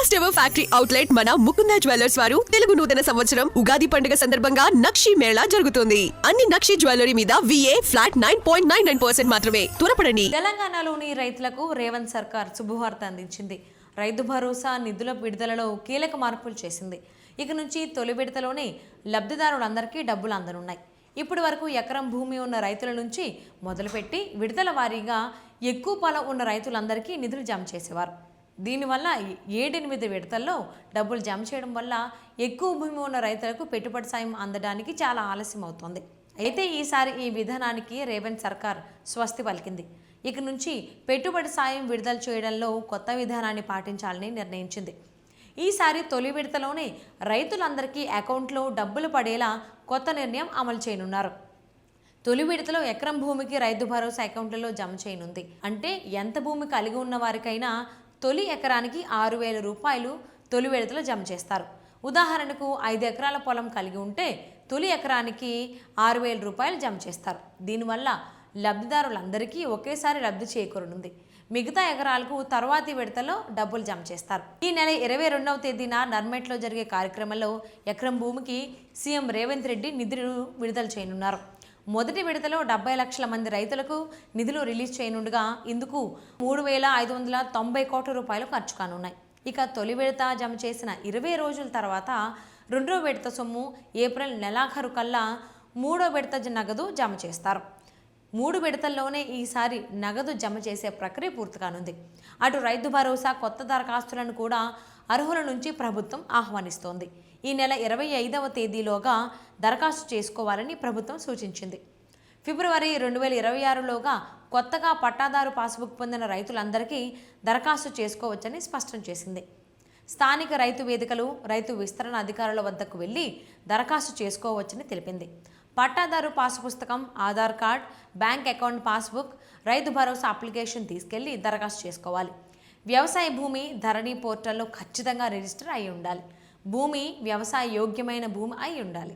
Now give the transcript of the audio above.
First ever factory outlet మన Mukunda jewellers వారు తెలుగు నూతన సంవత్సరం ఉగాది పండుగ సందర్భంగా నక్షి మేళా జరుగుతుంది. అన్ని నక్షి జ్యువెలరీ మీద VA ఫ్లాట్ 9.99% మాత్రమే. త్వరపడండి. తెలంగాణలోని రైతులకు రేవంత్ సర్కార్ శుభవార్త అందించింది. రైతు భరోసా నిధుల విడుదలలో కీలక మార్పులు చేసింది. ఇక నుంచి తొలి విడతలోనే లబ్ధిదారులందరికీ డబ్బులు అందనున్నాయి. ఇప్పటి వరకు ఎకరం భూమి ఉన్న రైతుల నుంచి మొదలుపెట్టి విడతల వారీగా ఎక్కువ పొలం ఉన్న రైతులందరికీ నిధులు జమ చేసేవారు. దీనివల్ల 7-8 విడతల్లో డబ్బులు జమ చేయడం వల్ల ఎక్కువ భూమి ఉన్న రైతులకు పెట్టుబడి సాయం అందడానికి చాలా ఆలస్యం అవుతోంది. అయితే ఈసారి ఈ విధానానికి రేవంత్ సర్కార్ స్వస్తి పలికింది. ఇక నుంచి పెట్టుబడి సాయం విడుదల చేయడంలో కొత్త విధానాన్ని పాటించాలని నిర్ణయించింది. ఈసారి తొలి విడతలోనే రైతులందరికీ అకౌంట్లో డబ్బులు పడేలా కొత్త నిర్ణయం అమలు చేయనున్నారు. తొలి విడతలో ఎకరం భూమికి రైతు భరోసా అకౌంట్లలో జమ చేయనుంది. అంటే ఎంత భూమి కలిగి ఉన్న వారికైనా తొలి ఎకరానికి 6,000 రూపాయలు తొలి విడతలో జమ చేస్తారు. ఉదాహరణకు 5 ఎకరాల పొలం కలిగి ఉంటే తొలి ఎకరానికి 6,000 రూపాయలు జమ చేస్తారు. దీనివల్ల లబ్ధిదారులందరికీ ఒకేసారి లబ్ధి చేకూరనుంది. మిగతా ఎకరాలకు తర్వాతి విడతలో డబ్బులు జమ చేస్తారు. ఈ నెల 22వ తేదీన నర్మెట్లో జరిగే కార్యక్రమంలో ఎకరం భూమికి సీఎం రేవంత్ రెడ్డి నిధులు విడుదల చేయనున్నారు. మొదటి విడతలో 70 లక్షల మంది రైతులకు నిధులు రిలీజ్ చేయనుండగా ఇందుకు 3,590 కోట్ల రూపాయలు ఖర్చు కానున్నాయి. ఇక తొలి విడత జమ చేసిన 20 రోజుల తర్వాత రెండో విడత సొమ్ము ఏప్రిల్ నెలాఖరు కల్లా మూడో విడత నగదు జమ చేస్తారు. 3 విడతల్లోనే ఈసారి నగదు జమ చేసే ప్రక్రియ పూర్తి కానుంది. అటు రైతు భరోసా కొత్త దరఖాస్తులను కూడా అర్హుల నుంచి ప్రభుత్వం ఆహ్వానిస్తోంది. ఈ నెల 25వ తేదీలోగా దరఖాస్తు చేసుకోవాలని ప్రభుత్వం సూచించింది. ఫిబ్రవరి 2026లోగా కొత్తగా పట్టాదారు పాస్బుక్ పొందిన రైతులందరికీ దరఖాస్తు చేసుకోవచ్చని స్పష్టం చేసింది. స్థానిక రైతు వేదికలు, రైతు విస్తరణ అధికారుల వద్దకు వెళ్లి దరఖాస్తు చేసుకోవచ్చని తెలిపింది. పట్టాదారు పాస్ పుస్తకం, Aadhaar card, bank account passbook, Rythu Bharosa application తీసుకెళ్లి దరఖాస్తు చేసుకోవాలి. వ్యవసాయ భూమి ధరణి పోర్టల్లో ఖచ్చితంగా రిజిస్టర్ అయి ఉండాలి. భూమి వ్యవసాయ యోగ్యమైన భూమి అయి ఉండాలి.